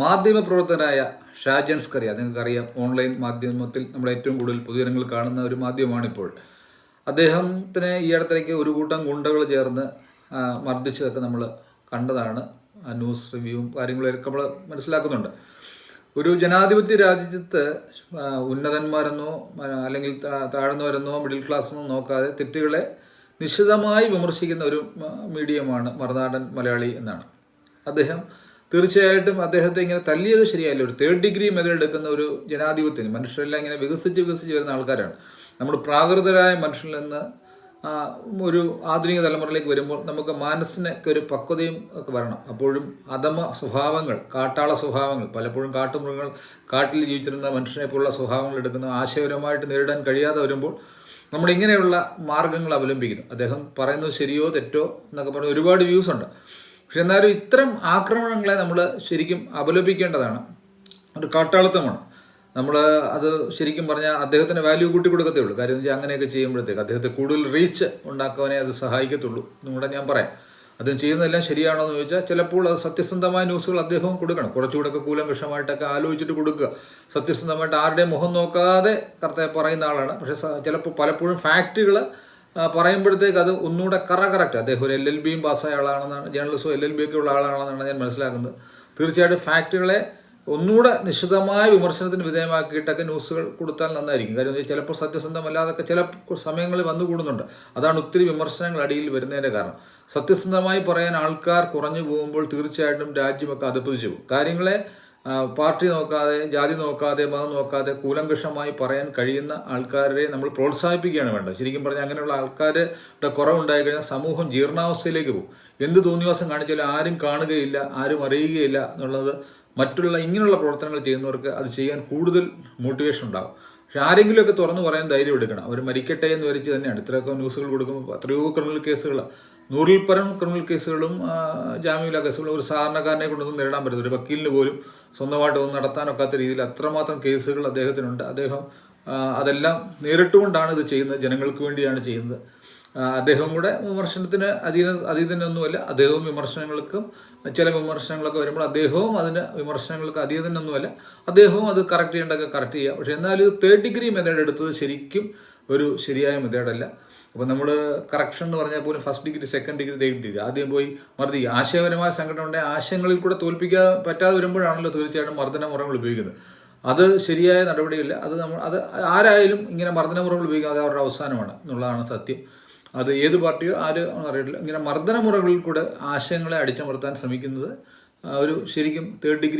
മാധ്യമപ്രവർത്തകനായ ഷാജൻ സ്കറിയ, നിങ്ങൾക്കറിയാം, ഓൺലൈൻ മാധ്യമത്തിൽ നമ്മൾ ഏറ്റവും കൂടുതൽ പൊതുജനങ്ങൾ കാണുന്ന ഒരു മാധ്യമമാണിപ്പോൾ. അദ്ദേഹത്തിന് ഈ അടുത്തേക്ക് ഒരു കൂട്ടം ഗുണ്ടകൾ ചേർന്ന് മർദ്ദിച്ചതൊക്കെ നമ്മൾ കണ്ടതാണ്. ന്യൂസ് റിവ്യൂവും കാര്യങ്ങളൊക്കെ നമ്മൾ മനസ്സിലാക്കുന്നുണ്ട്. ഒരു ജനാധിപത്യ രാജ്യത്ത് ഉന്നതന്മാരെന്നോ അല്ലെങ്കിൽ താഴ്ന്നവരെന്നോ മിഡിൽ ക്ലാസ്സെന്നോ നോക്കാതെ തെറ്റുകളെ നിശിതമായി വിമർശിക്കുന്ന ഒരു മീഡിയമാണ് മറുനാടൻ മലയാളി എന്നാണ്. അദ്ദേഹം തീർച്ചയായിട്ടും അദ്ദേഹത്തെ ഇങ്ങനെ തല്ലിയത് ശരിയല്ല. ഒരു 3rd ഡിഗ്രി മെതഡ് എടുക്കുന്ന ഒരു ജനാധിപത്യം, മനുഷ്യരെല്ലാം ഇങ്ങനെ വികസിച്ച് വരുന്ന ആൾക്കാരാണ്. നമ്മൾ പ്രാകൃതരായ മനുഷ്യരിൽ നിന്ന് ഒരു ആധുനിക തലമുറയിലേക്ക് വരുമ്പോൾ നമുക്ക് മനസ്സിനൊക്കെ ഒരു പക്വതയും ഒക്കെ വരണം. അപ്പോഴും അധമ സ്വഭാവങ്ങൾ, കാട്ടാള സ്വഭാവങ്ങൾ, പലപ്പോഴും കാട്ടുമൃഗങ്ങൾ, കാട്ടിൽ ജീവിച്ചിരുന്ന മനുഷ്യനെ പോലുള്ള സ്വഭാവങ്ങൾ എടുക്കുന്ന ആശയപരമായിട്ട് നേരിടാൻ കഴിയാതെ വരുമ്പോൾ നമ്മൾ ഇങ്ങനെയുള്ള മാർഗങ്ങൾ അവലംബിക്കുന്നു. അദ്ദേഹം പറയുന്നത് ശരിയോ തെറ്റോ എന്നൊക്കെ പറഞ്ഞ് ഒരുപാട് വ്യൂസ് ഉണ്ട്. പക്ഷെ എന്നാലും ഇത്തരം ആക്രമണങ്ങളെ നമ്മൾ ശരിക്കും അപലപിക്കേണ്ടതാണ്. ഒരു കാട്ടാളത്തമാണ്. നമ്മൾ അത് ശരിക്കും പറഞ്ഞാൽ അദ്ദേഹത്തിന് വാല്യൂ കൂട്ടി കൊടുക്കത്തേ ഉള്ളൂ. കാര്യം വെച്ചാൽ അങ്ങനെയൊക്കെ ചെയ്യുമ്പോഴത്തേക്ക് അദ്ദേഹത്തെ കൂടുതൽ റീച്ച് ഉണ്ടാക്കുവാനേ അത് സഹായിക്കത്തുള്ളൂ എന്നുകൂടെ ഞാൻ പറയാം. അദ്ദേഹം ചെയ്യുന്നതെല്ലാം ശരിയാണോ എന്ന് ചോദിച്ചാൽ ചിലപ്പോൾ അത് സത്യസന്ധമായ ന്യൂസുകൾ അദ്ദേഹവും കൊടുക്കണം. കുറച്ചുകൂടെയൊക്കെ കൂലങ്കഷമായിട്ടൊക്കെ ആലോചിച്ചിട്ട് കൊടുക്കുക. സത്യസന്ധമായിട്ട് ആരുടെയും മുഖം നോക്കാതെ കറക്റ്റ് പറയുന്ന ആളാണ്. പക്ഷേ ചിലപ്പോൾ പലപ്പോഴും ഫാക്റ്റുകൾ പറയുമ്പോഴത്തേക്ക് അത് ഒന്നുകൂടെ കറക്റ്റ്. അദ്ദേഹം ഒരു LLBയും പാസ്സായ ആളാണെന്നാണ്, ജേർണലിസവും LLB ഒക്കെ ഉള്ള ആളാണെന്നാണ് ഞാൻ മനസ്സിലാക്കുന്നത്. തീർച്ചയായിട്ടും ഫാക്റ്റുകളെ ഒന്നുകൂടെ നിശ്ചിതമായ വിമർശനത്തിന് വിധേയമാക്കിയിട്ടൊക്കെ ന്യൂസുകൾ കൊടുത്താൽ നന്നായിരിക്കും. കാര്യം ചിലപ്പോൾ സത്യസന്ധമല്ലാതൊക്കെ ചില സമയങ്ങളിൽ വന്നുകൂടുന്നുണ്ട്. അതാണ് ഒത്തിരി വിമർശനങ്ങൾ അടിയിൽ വരുന്നതിൻ്റെ കാരണം. സത്യസന്ധമായി പറയാൻ ആൾക്കാർ കുറഞ്ഞു പോകുമ്പോൾ തീർച്ചയായിട്ടും രാജ്യമൊക്കെ അധപ്പതിച്ചു പോകും. കാര്യങ്ങളെ പാർട്ടി നോക്കാതെ, ജാതി നോക്കാതെ, മതം നോക്കാതെ കൂലങ്കഷമായി പറയാൻ കഴിയുന്ന ആൾക്കാരെ നമ്മൾ പ്രോത്സാഹിപ്പിക്കുകയാണ് വേണ്ടത്. ശരിക്കും പറഞ്ഞാൽ അങ്ങനെയുള്ള ആൾക്കാരുടെ കുറവുണ്ടായി കഴിഞ്ഞാൽ സമൂഹം ജീർണാവസ്ഥയിലേക്ക് പോകും. എന്ത് തോന്നിവാസം കാണിച്ചാലും ആരും കാണുകയില്ല, ആരും അറിയുകയില്ല എന്നുള്ളത് മറ്റുള്ള ഇങ്ങനെയുള്ള പ്രവർത്തനങ്ങൾ ചെയ്യുന്നവർക്ക് അത് ചെയ്യാൻ കൂടുതൽ മോട്ടിവേഷൻ ഉണ്ടാകും. പക്ഷെ ആരെങ്കിലുമൊക്കെ തുറന്നു പറയാൻ ധൈര്യം എടുക്കണം. അവർ മരിക്കട്ടെ എന്ന് വരച്ച് തന്നെയാണ് ഇത്രയൊക്കെ ന്യൂസുകൾ കൊടുക്കുമ്പോൾ. എത്രയോ ക്രിമിനൽ കേസുകൾ, 100ൽ പരം ക്രിമിനൽ കേസുകളും ജാമ്യമില്ലാ കേസുകളും ഒരു സാധാരണക്കാരനെ കൊണ്ടൊന്നും നേരിടാൻ പറ്റും. ഒരു വക്കീലിന് പോലും സ്വന്തമായിട്ട് ഒന്നും നടത്താനൊക്കാത്ത രീതിയിൽ അത്രമാത്രം കേസുകൾ അദ്ദേഹത്തിനുണ്ട്. അദ്ദേഹം അതെല്ലാം നേരിട്ടുകൊണ്ടാണ് ഇത് ചെയ്യുന്നത്, ജനങ്ങൾക്ക് വേണ്ടിയാണ് ചെയ്യുന്നത്. അദ്ദേഹം കൂടെ വിമർശനത്തിന് അതീതനൊന്നുമല്ല. അദ്ദേഹവും വിമർശനങ്ങൾക്കും ചില വിമർശനങ്ങളൊക്കെ വരുമ്പോൾ അദ്ദേഹവും അതിന് വിമർശനങ്ങൾക്ക് അതീതനൊന്നുമല്ല. അദ്ദേഹവും അത് കറക്റ്റ് ചെയ്യേണ്ടതൊക്കെ കറക്റ്റ് ചെയ്യുക. പക്ഷേ എന്നാലും 3rd ഡിഗ്രി മെത്തേഡ് എടുത്തത് ശരിക്കും ഒരു ശരിയായ മെത്തേഡല്ല. അപ്പോൾ നമ്മൾ കറക്ഷൻ എന്ന് പറഞ്ഞാൽ പോലും 1st degree, 2nd degree, 3rd degree ആദ്യം പോയി മർദ്ദിക്കുക. ആശയപരമായ സംഘടന ഉണ്ടെങ്കിൽ ആശയങ്ങളിൽ കൂടെ തോൽപ്പിക്കാൻ പറ്റാതെ വരുമ്പോഴാണല്ലോ തീർച്ചയായിട്ടും മർദ്ദന മുറകൾ ഉപയോഗിക്കുന്നത്. അത് ശരിയായ നടപടിയില്ല. അത് ആരായാലും ഇങ്ങനെ മർദ്ദന മുറകൾ ഉപയോഗിക്കുക, അത് അവരുടെ അവസാനമാണ് എന്നുള്ളതാണ് സത്യം. അത് ഏത് പാർട്ടിയോ ആരും അറിയില്ല. ഇങ്ങനെ മർദ്ദന മുറകളിൽ കൂടെ ആശയങ്ങളെ അടിച്ചമർത്താൻ ശ്രമിക്കുന്നത് ഒരു ശരിക്കും 3rd ഡിഗ്രി